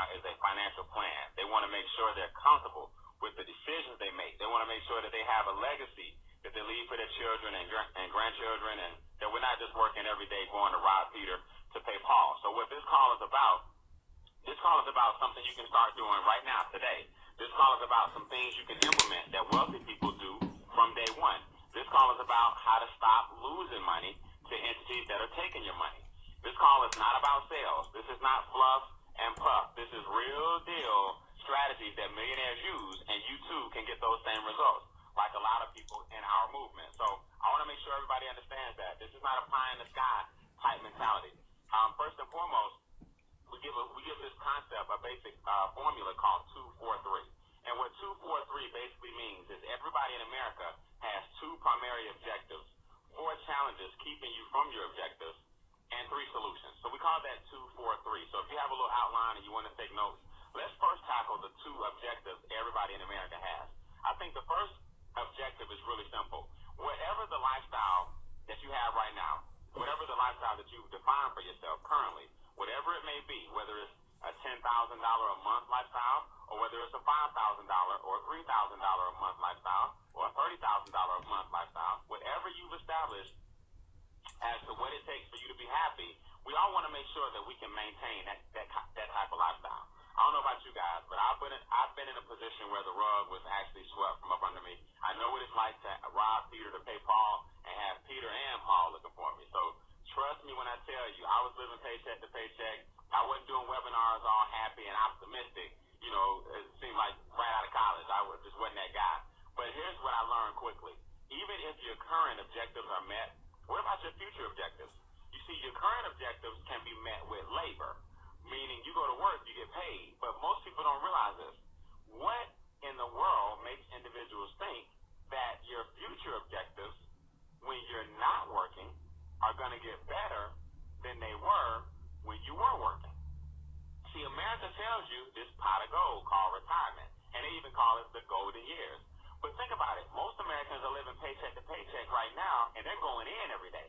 about is a financial plan. They want to make sure they're comfortable with the decisions they make. They want to make sure that they have a legacy that they leave for their children and grandchildren, and that we're not just working every day going to rob Peter to pay Paul. So what this call is about something you can start doing right now, today. This call is about some things you can implement that wealthy people do from day one. This call is about how to stop losing money to entities that are taking your money. This call is not about sales. This is not fluff and puff. This is real deal strategies that millionaires use, and you too can get those same results, like a lot of people in our movement. So I want to make sure everybody understands that. This is not a pie in the sky type mentality. First and foremost, we give this concept a basic formula called 2-4-3. And what 2-4-3 basically means is everybody in America has two primary objectives, 4 challenges keeping you from your objectives, and 3 solutions. So we call that 2-4-3. So if you have a little outline and you want to take notes, let's first tackle the 2 objectives everybody in America has. I think the first objective is really simple. Whatever the lifestyle that you have right now, whatever the lifestyle that you've defined for yourself currently, whatever it may be, whether it's a $10,000 a month lifestyle, or whether it's a $5,000 or $3,000 a month lifestyle, or a $30,000 a month lifestyle, whatever you've established as to what it takes for you to be happy, we all want to make sure that we can maintain that type of lifestyle. I don't know about you guys, but I've been in a position where the rug was actually swept from up under me. I know what it's like to rob Peter to pay Paul and have Peter and Paul looking for me. So trust me when I tell you, I was living paycheck to paycheck. I wasn't doing webinars all happy and optimistic. You know, it seemed like right out of college. Just wasn't that guy. But here's what I learned quickly. Even if your current objectives are met, what about your future objectives? You see, your current objectives can be met with labor, meaning you go to work, you get paid. But most people don't realize this. What in the world makes individuals think that your future objectives, when you're not working, are going to get better than they were when you were working? See, America tells you this pot of gold called retirement, and they even call it the golden years. But think about it. Most Americans are living paycheck to paycheck right now, and they're going in every day.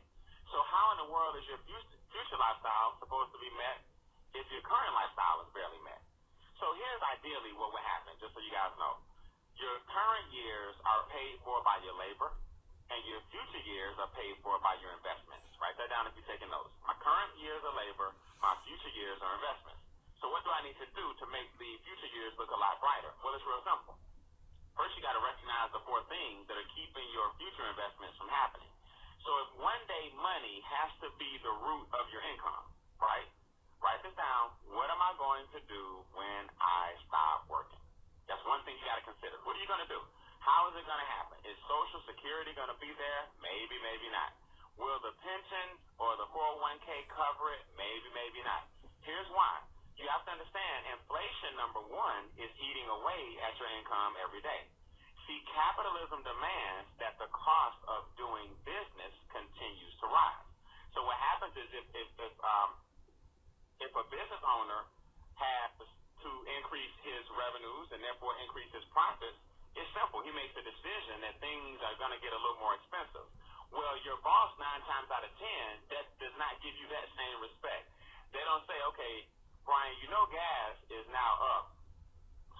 So how in the world is your future lifestyle supposed to be met if your current lifestyle is barely met? So here's ideally what would happen, just so you guys know. Your current years are paid for by your labor, and your future years are paid for by your investments. Write that down if you're taking notes. My current years are labor, my future years are investments. So what do I need to do to make the future years look a lot brighter? Well, it's real simple. First, you got to recognize the 4 things that are keeping your future investments from happening. So if one day money has to be the root of your income, right? Write this down. What am I going to do when I stop working? That's one thing you got to consider. What are you going to do? How is it going to happen? Is Social Security going to be there? Maybe, maybe not. Will the pension or the 401k cover it? Maybe, maybe not. Here's why. You have to understand, inflation, number 1, is eating away at your income every day. See, capitalism demands that the cost of doing business continues to rise. So what happens is if a business owner has to increase his revenues and therefore increase his profits, it's simple. He makes a decision that things are going to get a little more expensive. Well, your boss 9 times out of 10 that does not give you that same respect. They don't say, okay, Brian, you know gas is now up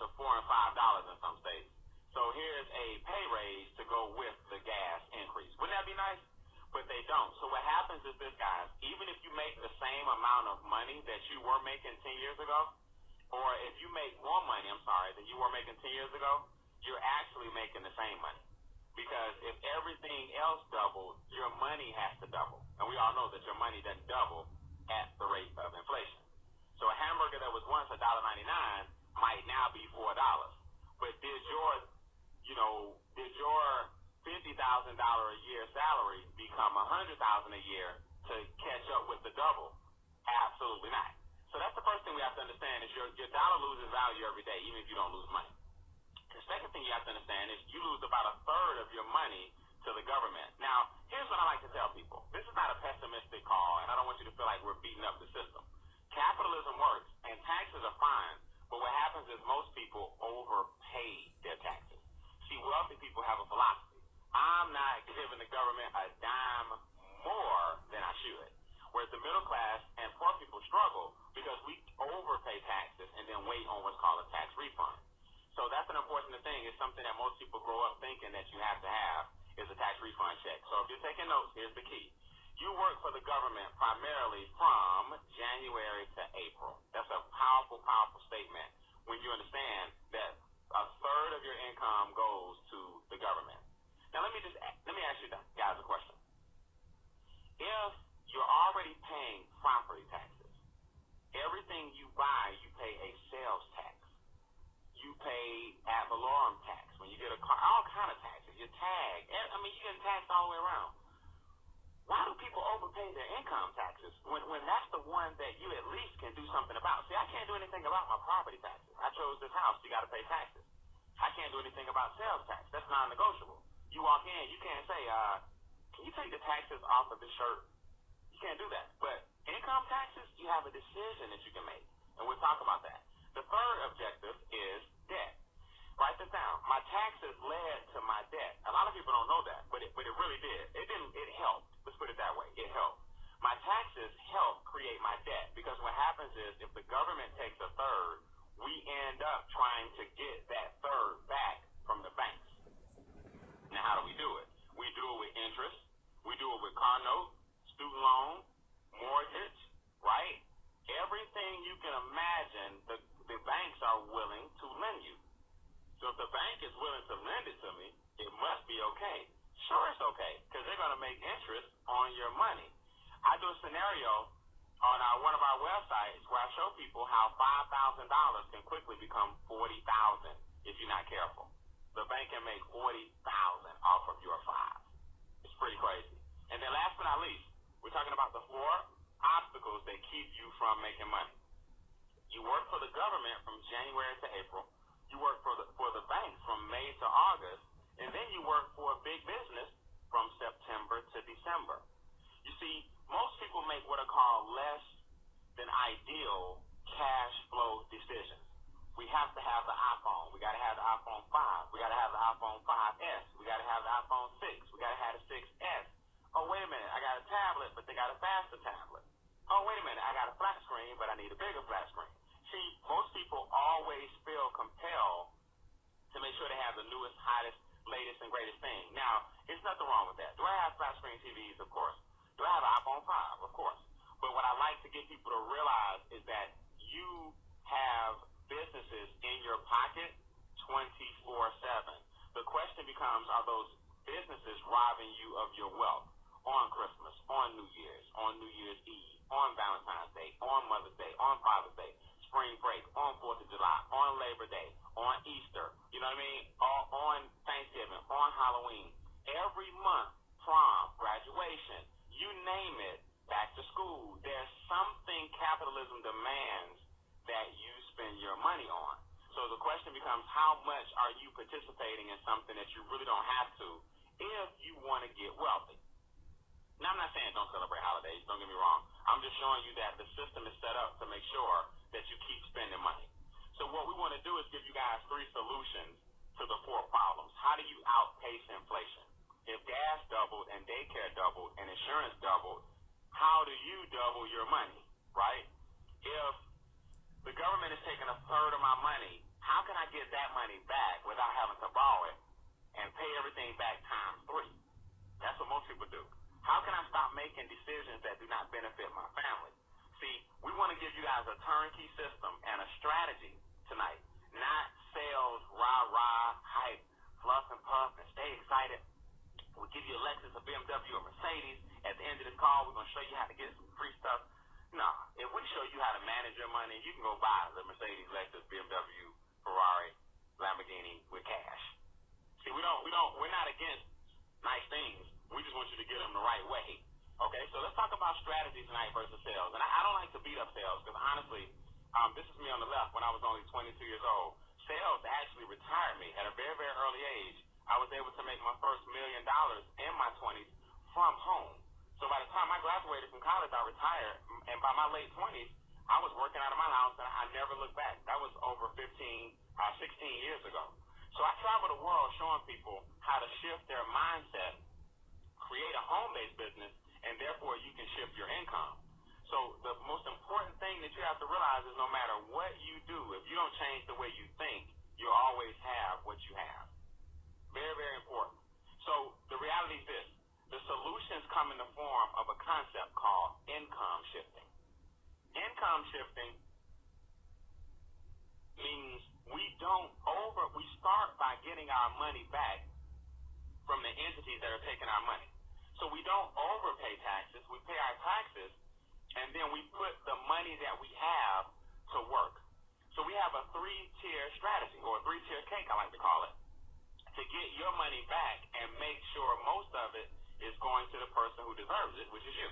to $4 and $5 in some states. So here's a pay raise to go with the gas increase. Wouldn't that be nice? But they don't. So what happens is this, guys, even if you make the same amount of money that you were making 10 years ago, or if you make more money, than you were making 10 years ago, you're actually making the same money. Because if everything else doubled, your money has to double. And we all know that your money doesn't double at the rate of inflation. So a hamburger that was once $1.99 might now be $4. But did your $50,000 a year salary become $100,000 a year to catch up with the double? Absolutely not. So that's the first thing we have to understand is your dollar loses value every day, even if you don't lose money. The second thing you have to understand is you lose about 1/3 of your money to the government. Now, here's what I like to tell people. This is not a pessimistic call, and I don't want you to feel like we're beating up the system. Capitalism works, and taxes are fine, but what happens is most people overpay their taxes. See, wealthy people have a philosophy. I'm not giving the government a dime more than I should. Whereas the middle class and poor people struggle because we overpay taxes and then wait salary from January to April. That's a powerful, powerful statement when you understand that a third of your income goes to the government. Now, let me ask you guys a question. If you're already paying property taxes, everything you buy, you pay a sales tax. You pay ad valorem tax. When you get a car, all kind of taxes. Your tag. I mean, you're getting taxed all the way around. Why do people overpay their income taxes when that's the one that you at least can do something about? See, I can't do anything about my property taxes. I chose this house. You got to pay taxes. I can't do anything about sales tax. That's non-negotiable. You walk in, you can't say, can you take the taxes off of this shirt? You can't do that. But income taxes, you have a decision that you can make. And we'll talk about that. The third objective is debt. Write this down. My taxes led to my debt. A lot of people don't know that, but it really did. It helped. Let's put it that way. It helped. My taxes helped create my debt, because what happens is if the government takes a third, we end up trying to get that third back from the banks. Now, how do we do it? We do it with interest. We do it with car note, student loan, mortgage, right? Everything you can imagine, the banks are willing to lend you. So if the bank is willing to lend it to me, it must be okay. Sure, it's okay, because they're going to make interest on your money. I do a scenario on one of our websites where I show people how $5,000 can quickly become $40,000 if you're not careful. The bank can make $40,000 off of your five. It's pretty crazy. And then last but not least, we're talking about the 4 obstacles that keep you from making money. You work for the government from January to April. You work for the banks from May to August, and then you work for a big business from September to December. You see, most people make what are called less than ideal cash flow decisions. We have to have the iPhone. We got to have the iPhone 5. We got to have the iPhone 5S. We got to have the iPhone 6. We got to have the 6S. Oh, wait a minute. I got a tablet, but they got a faster tablet. Oh, wait a minute. I got a flat screen, but I need a bigger flat screen. See, most people always feel compelled to make sure they have the newest, hottest, latest, and greatest thing. Now, there's nothing wrong with that. Do I have flat screen TVs? Of course. Do I have an iPhone 5? Of course. But what I like to get people to realize is that you have businesses in your pocket 24/7. The question becomes, are those businesses robbing you of your wealth on Christmas, on New Year's, on New Year's Eve, on Valentine's Day, on Mother's Day, on Father's Day, spring break, on 4th of July, on Labor Day, on Easter, you know what I mean, on Thanksgiving, on Halloween, every month, prom, graduation, you name it, back to school. There's something capitalism demands that you spend your money on. So the question becomes, how much are you participating in something that you really don't have to if you want to get wealthy? Now, I'm not saying don't celebrate holidays, don't get me wrong. I'm just showing you that the system is set up to make sure that you keep spending money. So what we want to do is give you guys 3 solutions to the 4 problems. How do you outpace inflation? If gas doubled and daycare doubled and insurance doubled, how do you double your money, right? If the government is taking a third of my money, how can I get that money back without having to borrow it and pay everything back times 3? That's what most people do. How can I stop making decisions that do not benefit my family? See, we want to give you guys a turnkey system and a strategy tonight, not sales, rah-rah, hype, fluff and puff, and stay excited. We'll give you a Lexus, a BMW, a Mercedes. At the end of this call, we're going to show you how to get some free stuff. No, if we show you how to manage your money, you can go buy the Mercedes, Lexus, BMW, Ferrari, Lamborghini with cash. See, we're not against nice things. We just want you to get them the right way. Okay, so let's talk about strategy tonight versus sales. And I don't like to beat up sales because honestly, this is me on the left when I was only 22 years old. Sales actually retired me at a very, very early age. I was able to make my first $1 million in my 20s from home. So by the time I graduated from college, I retired. And by my late 20s, I was working out of my house and I never looked back. That was over 16 years ago. So I travel the world showing people how to shift their mindset, create a home-based business, and therefore you can shift your income. So the most important thing that you have to realize is no matter what you do, if you don't change the way you think, you'll always have what you have. Very, very important. So the reality is this. The solutions come in the form of a concept called income shifting. Downshifting means we start by getting our money back from the entities that are taking our money. So we don't overpay taxes. We pay our taxes, and then we put the money that we have to work. So we have a 3-tier strategy, or a 3-tier cake, I like to call it, to get your money back and make sure most of it is going to the person who deserves it, which is you.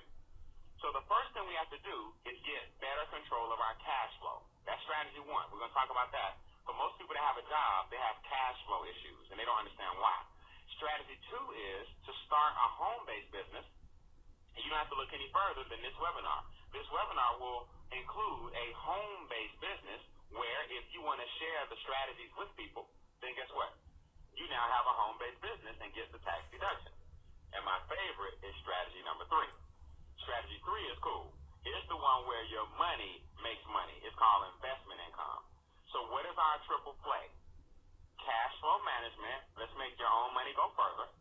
So the first thing we have to do is get better control of our cash flow. That's strategy 1. We're going to talk about that. For most people that have a job, they have cash flow issues, and they don't understand why. Strategy 2 is to start a home-based business, and you don't have to look any further than this webinar. This webinar will include a home-based business where if you want to share the strategies with people, then guess what? You now have a home-based business and get the tax deduction. And my favorite is strategy number 3. Strategy 3 is cool. It's the one where your money makes money. It's called investment income. So what is our triple play? Cash flow management. Let's make your own money go further.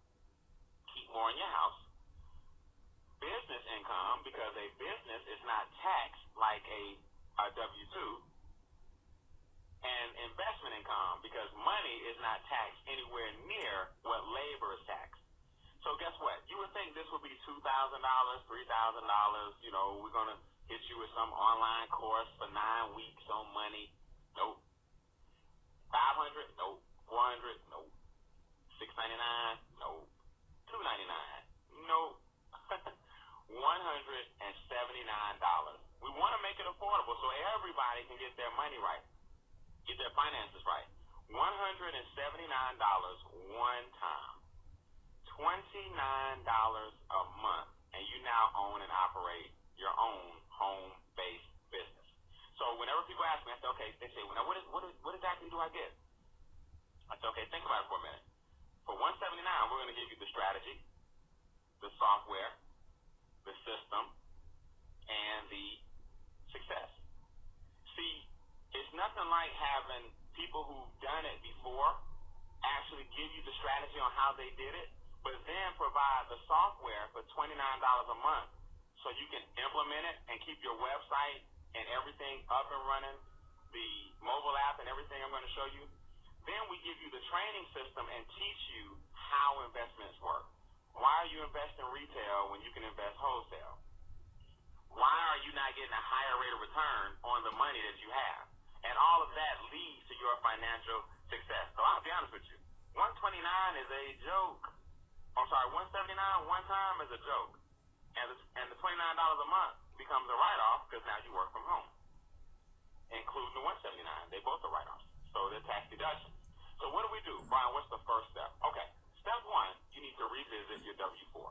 Keep more in your house. Business income, because a business is not taxed like a W-2. And investment income, because money is not taxed anywhere near what labor is taxed. So guess what? You would think this would be $2,000, $3,000. We're going to hit you with some online course for 9 weeks on money. Nope. 500? Nope. 400? Nope. 699? Nope. 299? Nope. $179. We want to make it affordable so everybody can get their money right, get their finances right. $179 one time. $29 a month, and you now own and operate your own home-based business. So whenever people ask me, I say, okay, they say, well, now what exactly do I get? I say, okay, think about it for a minute. For $179, we're going to give you the strategy, the software, the system, and the success. See, it's nothing like having people who've done it before actually give you the strategy on how they did it, but then provide the software for $29 a month so you can implement it and keep your website and everything up and running, the mobile app and everything I'm going to show you. Then we give you the training system and teach you how investments work. Why are you investing retail when you can invest wholesale? Why are you not getting a higher rate of return on the money that you have? And all of that leads to your financial success. So I'll be honest with you. $129 is a joke. I'm sorry, $179 one time is a joke. And the $29 a month becomes a write-off because now you work from home, including the $179. They both are write-offs. So they're tax deductions. So what do we do? Brian, what's the first step? Okay, step 1, you need to revisit your W-4.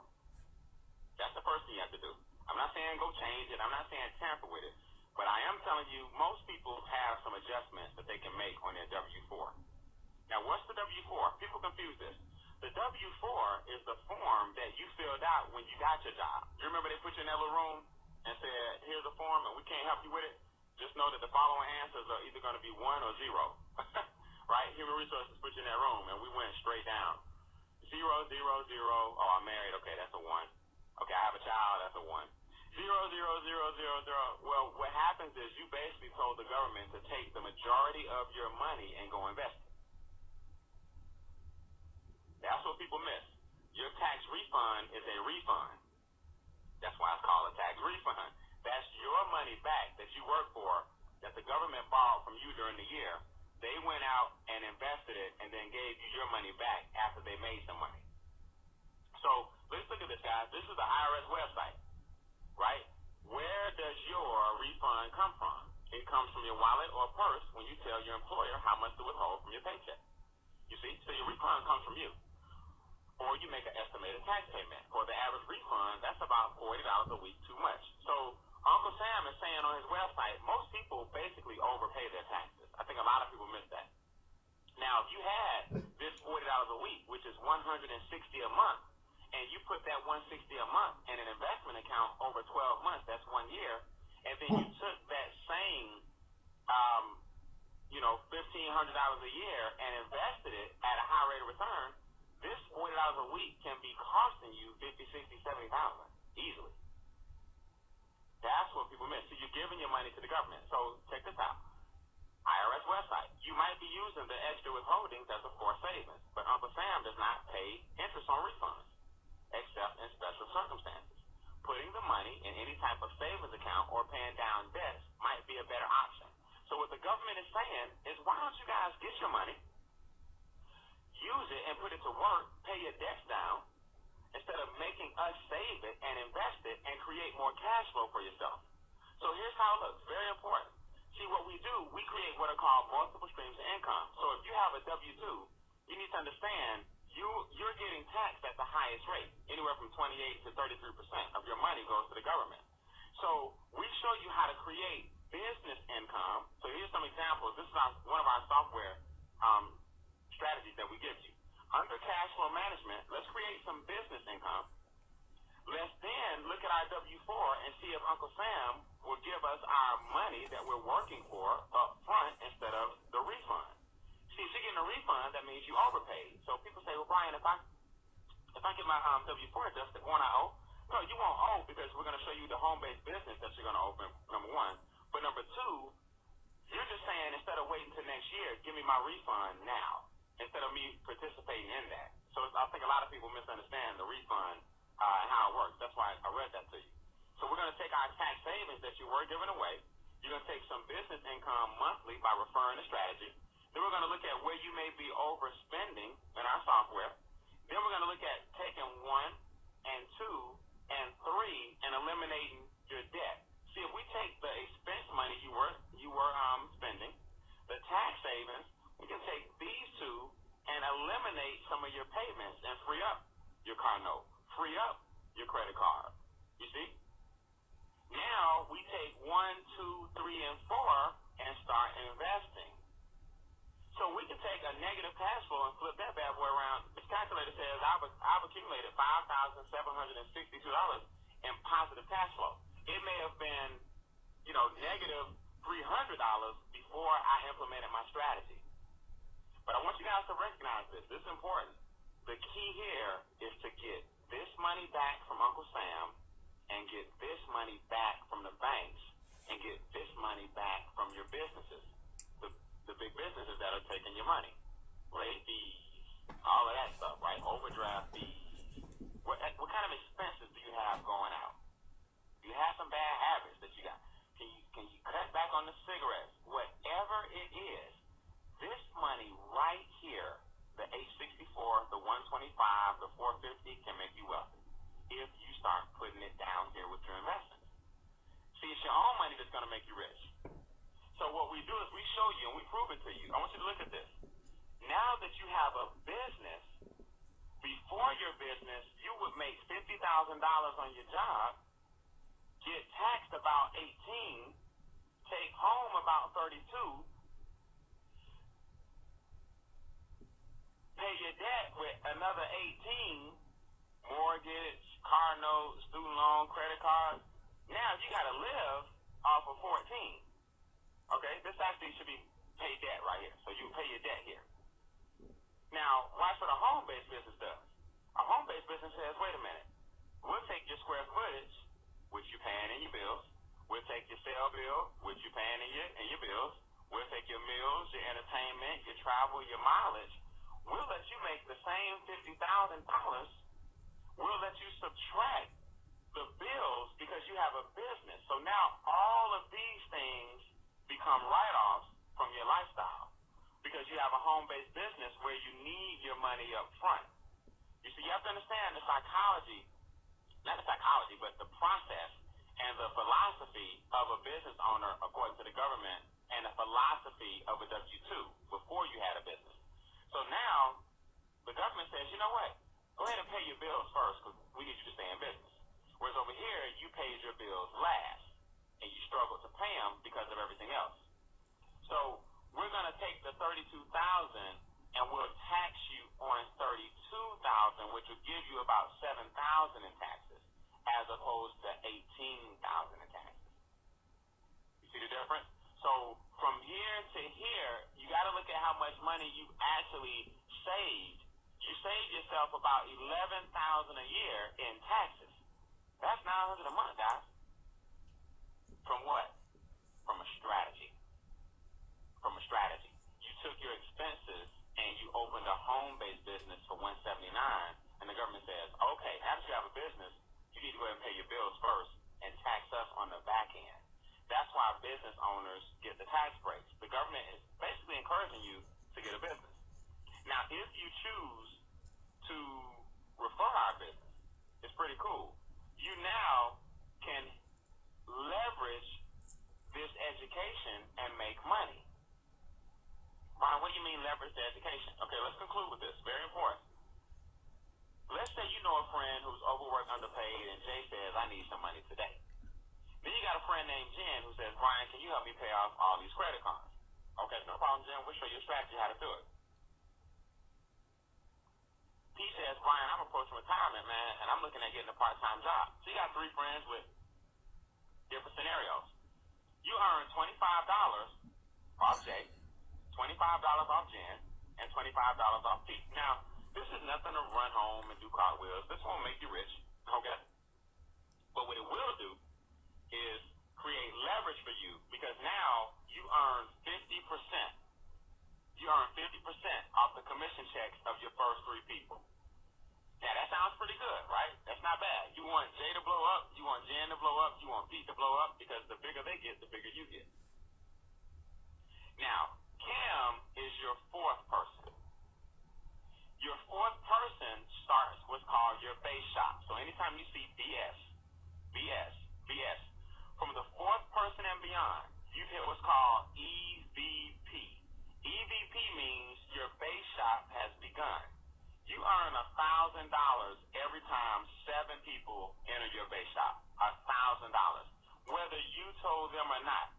That's the first thing you have to do. I'm not saying go change it. I'm not saying tamper with it. But I am telling you, most people have some adjustments that they can make on their W-4. Now, what's the W-4? People confuse this. The W-4 is the form that you filled out when you got your job. You remember they put you in that little room and said, here's a form and we can't help you with it? Just know that the following answers are either going to be 1 or 0. Right? Human Resources put you in that room and we went straight down. 0, 0, 0. Oh, I'm married. Okay, that's a 1. Okay, I have a child. That's a 1. 0, 0, 0, 0, 0. Well, what happens is you basically told the government to take the majority of your money and go invest it. That's what people miss. Your tax refund is a refund. That's why it's called a tax refund. That's your money back that you work for, that the government borrowed from you during the year. They went out and invested it and then gave you your money back after they made some money. So let's look at this, guys. This is the IRS website, right? Where does your refund come from? It comes from your wallet or purse when you tell your employer how much to withhold from your paycheck. You see? So your refund comes from you. Or you make an estimated tax payment. For the average refund, that's about $40 a week too much. So Uncle Sam is saying on his website, most people basically overpay their taxes. I think a lot of people miss that. Now, if you had this $40 a week, which is $160 a month, and you put that $160 a month in an investment account over 12 months, that's 1 year, and then you took that same $1,500 a year and invested it at a high rate of return, this $40 a week can be costing you $50,000, $60,000, $70,000 easily. That's what people miss. So you're giving your money money to the government. So check this out. IRS website. You might be using the extra withholdings as a forced savings, but Uncle Sam does not pay interest on refunds, except in special circumstances. Putting the money in any type of savings account or paying down debts might be a better option. So what the government is saying is, why don't you guys get your money, use it and put it to work, pay your debts down, instead of making us save it and invest it and create more cash flow for yourself. So here's how it looks. Very important. See, what we do, we create what are called multiple streams of income. So if you have a W-2, you need to understand you're getting taxed at the highest rate. Anywhere from 28 to 33% of your money goes to the government. So we show you how to create business income. So here's some examples. This is one of our software strategies that we give you. Under cash flow management, let's create some business income. Let's then look at our W-4 and see if Uncle Sam will give us our money that we're working for up front instead of the refund. See, if you're getting a refund, that means you overpaid. So people say, well, Brian, if I get my W-4 adjusted, won't I owe? No, you won't owe, because we're going to show you the home-based business that you're going to open, number one. But number two, you're just saying, instead of waiting till next year, give me my refund now, instead of me participating in that. So I think a lot of people misunderstand the refund and how it works. That's why I read that to you. So we're going to take our tax savings that you were giving away. You're going to take some business income monthly by referring to strategy. Then we're going to look at where you may be overspending in our software. Then we're going to look at taking 1 and 2 and 3 and eliminating your debt. See, if we take the expense money you were spending, the tax savings, we can take these two and eliminate some of your payments and free up your car note, free up your credit card. You see? Now we take 1, 2, 3, and 4 and start investing. So we can take a negative cash flow and flip that bad boy around. This calculator says I've accumulated $5,762 in positive cash flow. It may have been, negative $300 before I implemented my strategy. But I want you guys to recognize this. This is important. The key here is to get this money back from Uncle Sam and get this money back from the banks and get this money back from your businesses. The big businesses that are taking your money. Late fees, all of that stuff, right? Overdraft fees. What kind of expenses do you have going out? Do you have some bad habits that you got? Can you cut back on the cigarettes? Whatever it is, this money right here, the H64, the 125, the 450 can make you wealthy if you start putting it down here with your investments. See, it's your own money that's going to make you rich. So what we do is we show you and we prove it to you. I want you to look at this. Now that you have a business, before your business, you would make $50,000 on your job, get taxed about 18, take home about 32, pay your debt with another 18, mortgage, car notes, student loan, credit cards. Now you got to live off of 14. Okay, this actually should be pay debt right here. So you pay your debt here. Now, watch what a home-based business does. A home-based business says, wait a minute, we'll take your square footage, which you're paying in your bills. We'll take your cell bill, which you're paying in your bills. We'll take your meals, your entertainment, your travel, your mileage. We'll let you make the same $50,000. We'll let you subtract the bills because you have a business. So now all of these things become write-offs from your lifestyle because you have a home-based business where you need your money up front. You see, you have to understand the psychology, not the psychology, but the process and the philosophy of a business owner according to the government and the philosophy of a W-2 before you had a business. So now the government says, you know what, go ahead and pay your bills first because we need you to stay in business. Whereas over here, you paid your bills last and you struggle to pay them because of everything else. So we're going to take the $32,000 and we'll tax you on $32,000, which will give you about $7,000 in taxes, as opposed to $18,000 in taxes. You see the difference? So from here to here, you got to look at how much money you actually saved. You saved yourself about $11,000 a year in taxes. That's $900 a month, guys. From what? business owners get the tax breaks. The government is basically encouraging you to get a business. Now, if you choose to refer our business, it's pretty cool. You now can leverage this education and make money. Brian, what do you mean leverage the education? Okay, let's conclude with this. Very important. Let's say you know a friend who's overworked, underpaid, and Jay says, I need some money today. Then you got a friend named Jen who says, Brian, can you help me pay off all these credit cards? Okay, no problem, Jen. We'll show you a strategy how to do it. He says, Brian, I'm approaching retirement, man, and I'm looking at getting a part-time job. So you got three friends with different scenarios. You earn $25 off Jay, $25 off Jen, and $25 off Pete. Now, this is nothing to run home and do cartwheels. This won't make you rich, okay? But what it will do is create leverage for you because now you earn 50%. You earn 50% off the commission checks of your first three people. Now, that sounds pretty good, right? That's not bad. You want Jay to blow up, you want Jen to blow up, you want Pete to blow up because the bigger they get, the bigger you get. Now, Kim is your fourth person. Your fourth person starts what's called your base shop. So anytime you see BS, from the fourth person and beyond, you hit what's called EVP. EVP means your base shop has begun. You earn $1,000 every time 7 people enter your base shop. $1,000, whether you told them or not.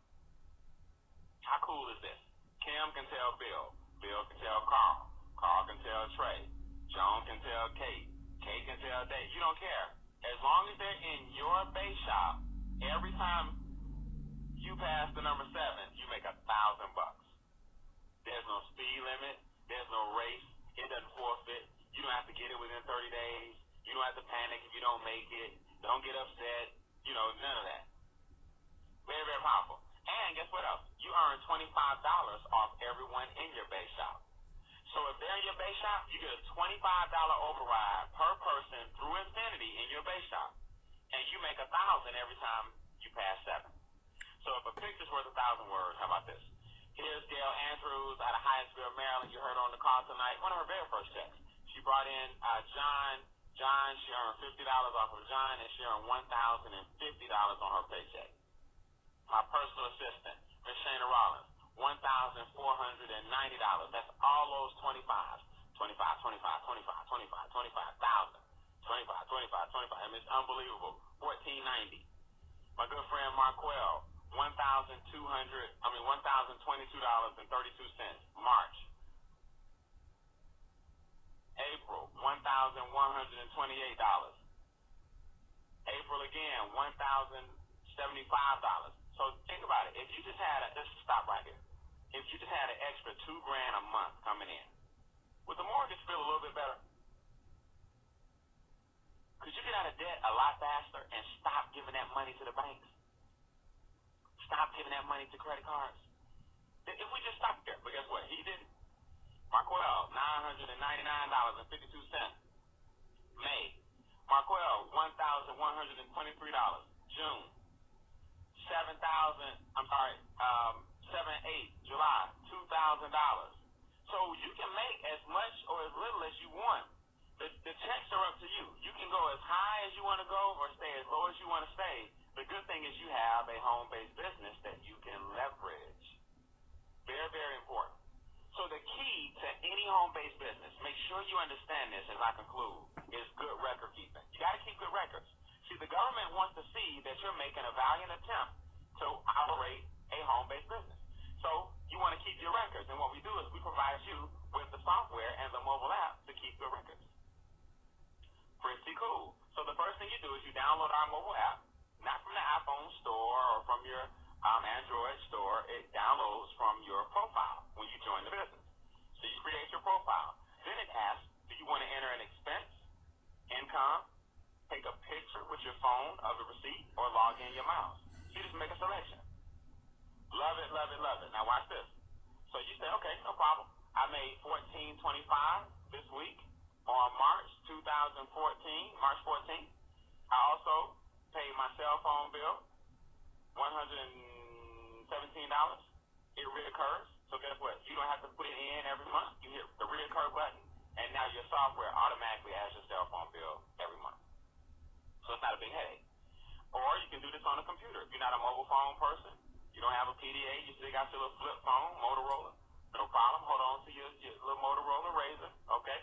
How cool is this? Kim can tell Bill. Bill can tell Carl. Carl can tell Trey. Joan can tell Kate. Kate can tell Dave. You don't care. As long as they're in your base shop, every time you pass the number 7, you make $1,000. There's no speed limit. There's no race. It doesn't forfeit. You don't have to get it within 30 days. You don't have to panic if you don't make it. Don't get upset. You know, none of that. Very, very powerful. And guess what else? You earn $25 off everyone in your base shop. So if they're in your base shop, you get a $25 override per person through infinity in your base shop. And you make $1,000 every time you pass 7. So if a picture's worth 1,000 words, how about this? Here's Gail Andrews out of Hyattsville, Maryland. You heard her on the call tonight. One of her very first checks. She brought in John. She earned $50 off of John, and she earned $1,050 on her paycheck. My personal assistant, Miss Shana Rollins, $1,490. That's all those 25s. 25, 25,000. 25. And it's unbelievable. $1,490. My good friend Marquell, $1,022.32. March. April, $1,128. April again, $1,075. So think about it. If you just had let's stop right here. If you just had an extra $2,000 a month coming in, would the mortgage feel a little bit better? Could you get out of debt a lot faster and stop giving that money to the banks? Stop giving that money to credit cards? If we just stopped there, but guess what? He didn't. Marquell, $999.52. May. Marquell, $1,123. June. 7-8. July, $2,000. So you can make as much or as little as you want. The checks are up to you. You can go as high as you want to go or stay as low as you want to stay. The good thing is you have a home-based business that you can leverage. Very, very important. So the key to any home-based business, make sure you understand this as I conclude, is good record keeping. You got to keep good records. See, the government wants to see that you're making a valiant attempt to operate a home-based business. So you want to keep your records. And what we do is we provide you with the software and the mobile app to keep your records. Pretty cool. So the first thing you do is you download our mobile app, not from the iPhone store or from your Android store. It downloads from your profile when you join the business. So you create your profile. Then it asks, do you want to enter an expense, income, take a picture with your phone of the receipt, or log in your mouse? So you just make a selection. Love it, love it, love it. Now watch this. So you say, okay, no problem. I made $14.25 this week on March 14th. I also paid my cell phone bill, $175. $17. It reoccurs. So guess what? You don't have to put it in every month. You hit the reoccur button, and now your software automatically adds your cell phone bill every month. So it's not a big headache. Or you can do this on a computer. If you're not a mobile phone person, you don't have a PDA, you still got your little flip phone, Motorola, no problem. Hold on to your little Motorola Razr, okay?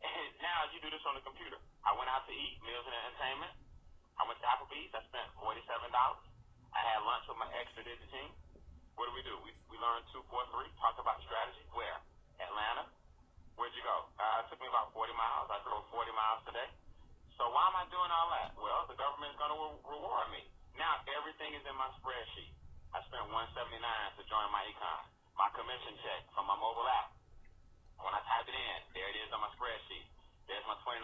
And now you do this on the computer. I went out to eat, meals and entertainment. I went to Applebee's. I spent $47. I had lunch with my expedited team. What do? We learned 2, 4, 3, talked about strategy. Where? Atlanta. Where'd you go? It took me about 40 miles. I drove 40 miles today. So why am I doing all that? Well, the government's going to reward me. Now everything is in my spreadsheet. I spent $179 to join my econ. My commission check from my mobile app. When I type it in, there it is on my spreadsheet. There's my $29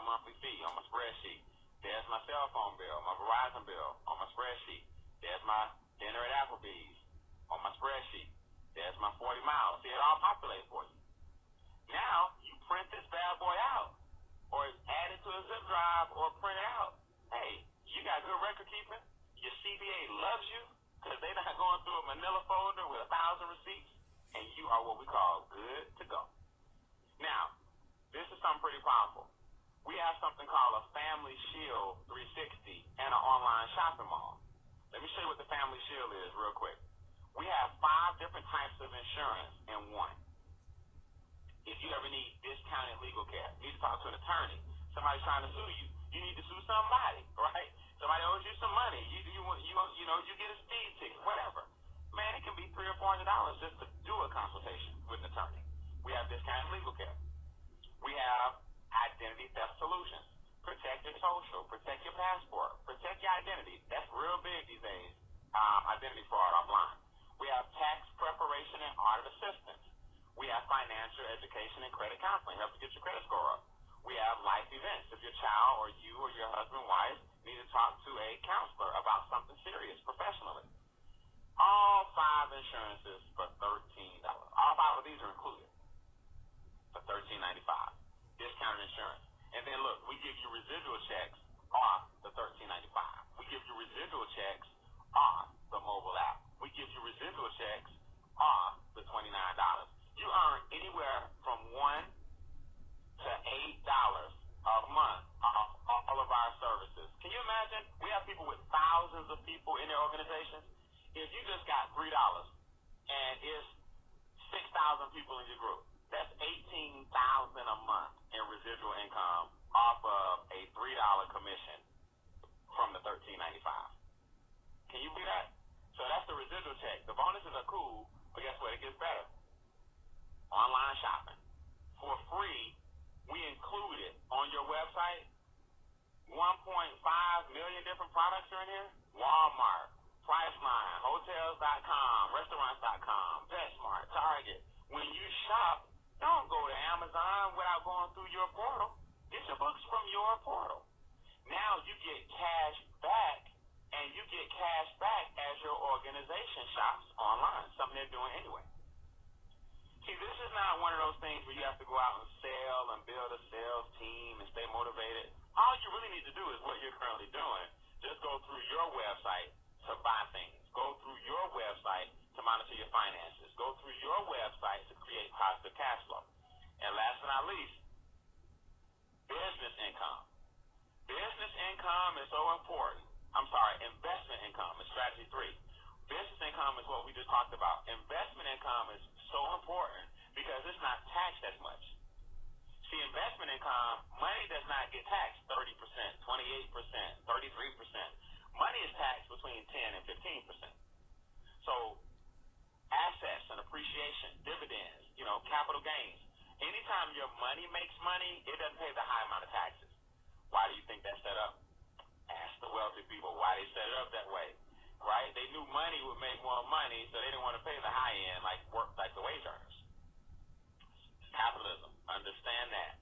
monthly fee on my spreadsheet. There's my cell phone bill, my Verizon bill on my spreadsheet. There's my dinner at Applebee's on my spreadsheet. There's my 40 miles. See, it all populates for you. Now, you print this bad boy out, or add it to a zip drive, or print it out. Hey, you got good record keeping. Your CBA loves you, because they're not going through a manila folder with 1,000 receipts, and you are what we call good to go. Now, this is something pretty powerful. We have something called a Family Shield 360 and an online shopping mall. Let me show you what the Family Shield is real quick. We have 5 different types of insurance in one. If you ever need discounted legal care, you need to talk to an attorney, somebody's trying to sue you, you need to sue somebody, right? Somebody owes you some money, you get a speed ticket, whatever. Man, it can be $300 or $400 just to do a consultation with an attorney. We have discounted legal care. We have identity theft solutions. Protect your social, protect your passport, protect your identity. That's real big these days, identity fraud offline. We have tax preparation and audit assistance. We have financial education and credit counseling, help to get your credit score up. We have life events. If your child or you or your husband, wife need to talk to a counselor about something serious professionally. All 5 insurances for $13. All 5 of these are included for $13.95. Discounted insurance. And then look, we give you residual checks off the $13.95. We give you residual checks off the mobile app. We give you residual checks off the $29. You earn anywhere from $1 to $8 a month off all of our services. Can you imagine? We have people with thousands of people in their organizations. If you just got $3 and it's 6,000 people in your group, that's $18,000 a month in residual income off of a $3 commission from the $13.95. Can you believe that? So that's the residual check. The bonuses are cool, but guess what? It gets better. Online shopping. For free, we included on your website 1.5 million different products are in here. Walmart, Priceline, Hotels.com, Restaurants.com, PetSmart, Target. When you shop, don't go to Amazon without going through your portal. Get your books from your portal. Now you get cash back, and you get cash back as your organization shops online, something they're doing anyway. See, this is not one of those things where you have to go out and sell and build a sales team and stay motivated. All you really need to do is what you're currently doing. Just go through your website to buy things. Go through your website to monitor your finances. Go through your website to create positive cash flow. And last but not least, business income. Business income is so important. Investment income is strategy 3. Business income is what we just talked about. Investment income is so important because it's not taxed as much. See, investment income, money does not get taxed 30%, 28%, 33%. Money is taxed between 10 and 15%. So assets and appreciation, dividends, capital gains. Anytime your money makes money, it doesn't pay the high amount of taxes. Why do you think that's set up? Ask the wealthy people why they set it up that way. Right? They knew money would make more money, so they didn't want to pay the high end like the wage earners. Capitalism. Understand that.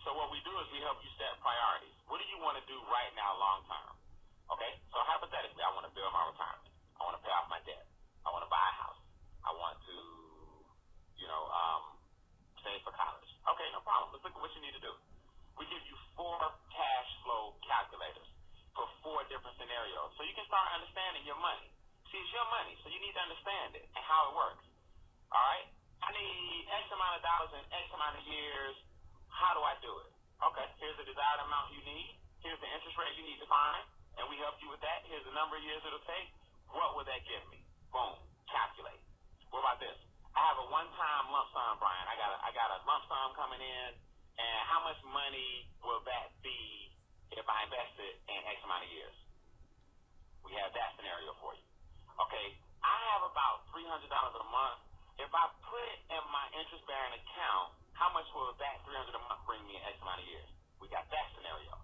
So what we do is we help you set priorities. What do you want to do right now long term? Okay? So hypothetically, I want to build my retirement. I want to pay off my debt. I want to buy a house. I want to, save for college. Okay, no problem. Let's look at what you need to do. We give you 4 cash flow calculators for 4 different scenarios. So you can start understanding your money. See, it's your money, so you need to to understand it and how it works. All right? I need X amount of dollars in X amount of years. How do I do it? Okay, here's the desired amount you need. Here's the interest rate you need to find, and we help you with that. Here's the number of years it'll take. What would that give me? Boom, calculate. What about this? I have a one-time lump sum, Brian. I got a lump sum coming in, and how much money will that be if I invest it in X amount of years? We have that scenario for you. Okay, I have about $300 a month. If I put it in my interest-bearing account, how much will that $300 a month bring me in X amount of years? We got that scenario.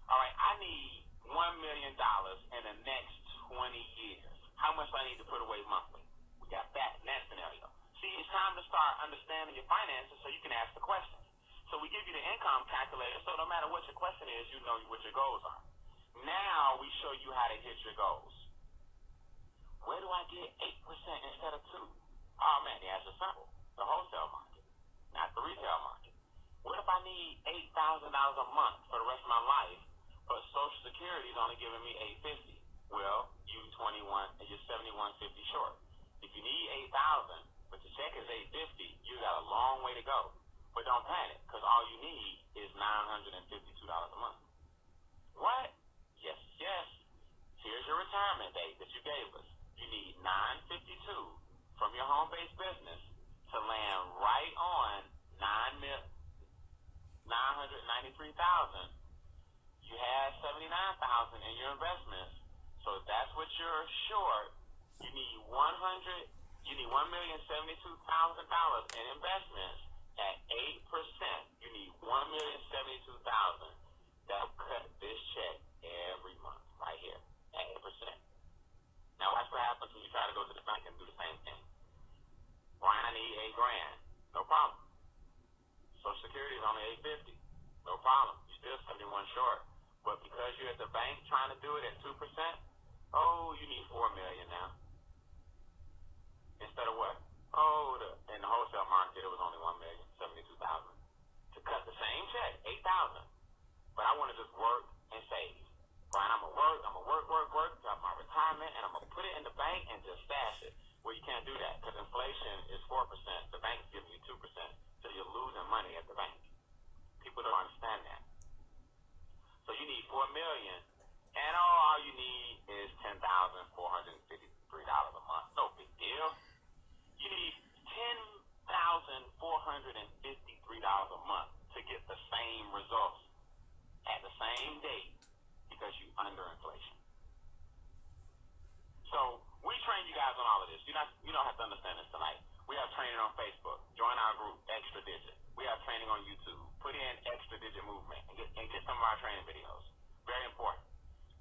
All right, I need $1 million in the next 20 years. How much do I need to put away monthly? We got that in that scenario. See, it's time to start understanding your finances so you can ask the questions. So we give you the income calculator, so no matter what your question is, you know what your goals are. Now we show you how to hit your goals. Where do I get 8% instead of 2? Oh man, the answer's simple. The wholesale market, not the retail market. What if I need $8,000 a month for the rest of my life, but Social Security is only giving me $850? Well, you're 7150 short. If you need $8,000, but the check is $850, you got a long way to go. But don't panic, because all you need is $952 a month. What? Yes. Here's your retirement date that you gave us. You need $952 from your home-based business to land right on $993,000. You had $79,000 in your investments, so that's what you're short. You need $1,072,000 in investments at 8%. You need $1,072,000. That'll cut this check every month right here at 8%. Now watch what happens when you try to go to the bank and do the same thing. Brian, I need $8,000. No problem. Social Security is only $850. No problem. You're still 71 short. But because you're at the bank trying to do it at 2%, you need $4 million now. Instead of what? In the wholesale market, it was only $1,072,000. To cut the same check, $8,000. But I want to just work and save. Brian, I'm going to work, got my retirement, and I'm going to put it in the bank and just stash it. Well, you can't do that because inflation is 4%. The bank's giving you 2%. So you're losing money at the bank. People don't understand that. So you need $4 million, and all you need is $10,453 a month. No big deal. You need $10,453 a month to get the same results at the same date because you under inflation. So we train you guys on all of this. You don't have to understand this tonight. We have training on Facebook. Join our group, Extra Digit. We have training on YouTube. Put in Extra Digit Movement and get some of our training videos. Very important.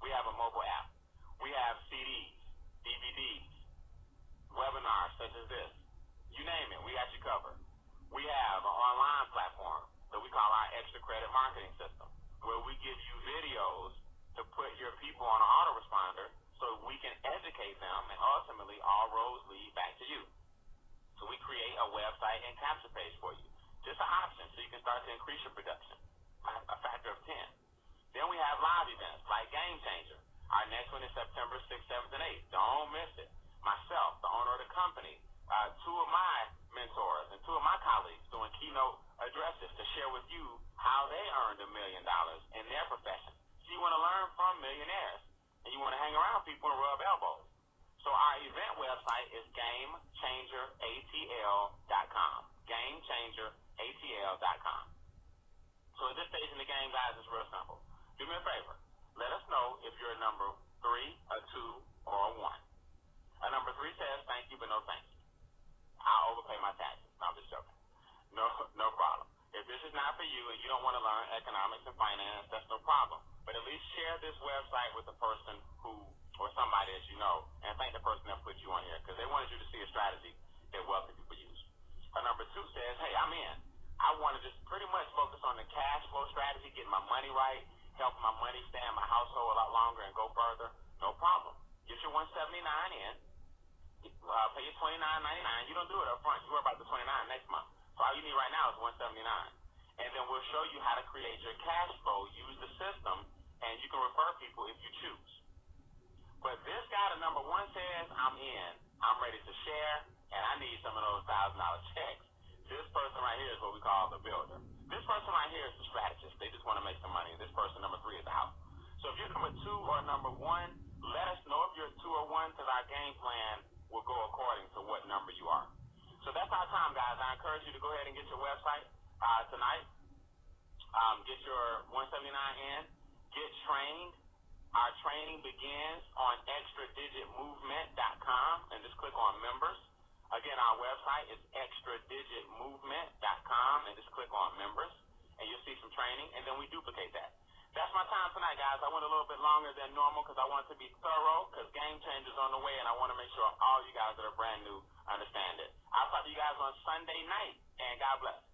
We have a mobile app. We have CDs, DVDs, webinars such as this. You name it, we got you covered. We have an online platform that we call our Extra Credit Marketing System, where we give you videos to put your people on an autoresponder so we can educate them, and ultimately all roads lead back to you. So we create a website and capture page for you. Just an option so you can start to increase your production by a factor of 10. Then we have live events like Game Changer. Our next one is September 6th, 7th, and 8th. Don't miss it. Myself, the owner of the company, two of my mentors and two of my colleagues doing keynote addresses to share with you how they earned $1 million in their profession. So you want to learn from millionaires, and you want to hang around people and rub elbows. So our event website is GameChangerATL.com. GameChangerATL.com. So at this stage in the game, guys, it's real simple. Do me a favor. Let us know if you're a number 3, a 2, or a 1. A number 3 says thank you, but no thank you. I'll overpay my taxes. No, I'm just joking. No problem. If this is not for you and you don't want to learn economics and finance, that's no problem. But at least share this website with the person or somebody that you know, and thank the person that put you on here, because they wanted you to see a strategy that wealthy people use. A number 2 says, hey, I'm in. I want to just pretty much focus on the cash flow strategy, getting my money right, help my money stay in my household a lot longer and go further. No problem. Get your $179 in. Pay your $29.99. You don't do it up front. You worry about the $29 next month. So all you need right now is $179. And then we'll show you how to create your cash flow, use the system, and you can refer people if you choose. But this guy, the number one, says, I'm in. I'm ready to share, and I need some of those $1,000 checks. This person right here is what we call the builder. This person right here is the strategist. They just want to make some money. This person, number 3, is out. So if you're number 2 or number 1, let us know if you're 2 or 1, because our game plan will go according to what number you are. So that's our time, guys. I encourage you to go ahead and get your website tonight. Get your 179 in. Get trained. Our training begins on extradigitmovement.com, and just click on members. Again, our website is extradigitmovement.com, and just click on members, and you'll see some training, and then we duplicate that. That's my time tonight, guys. I went a little bit longer than normal because I want to be thorough, because Game Changer's on the way, and I want to make sure all you guys that are brand new understand it. I'll talk to you guys on Sunday night, and God bless.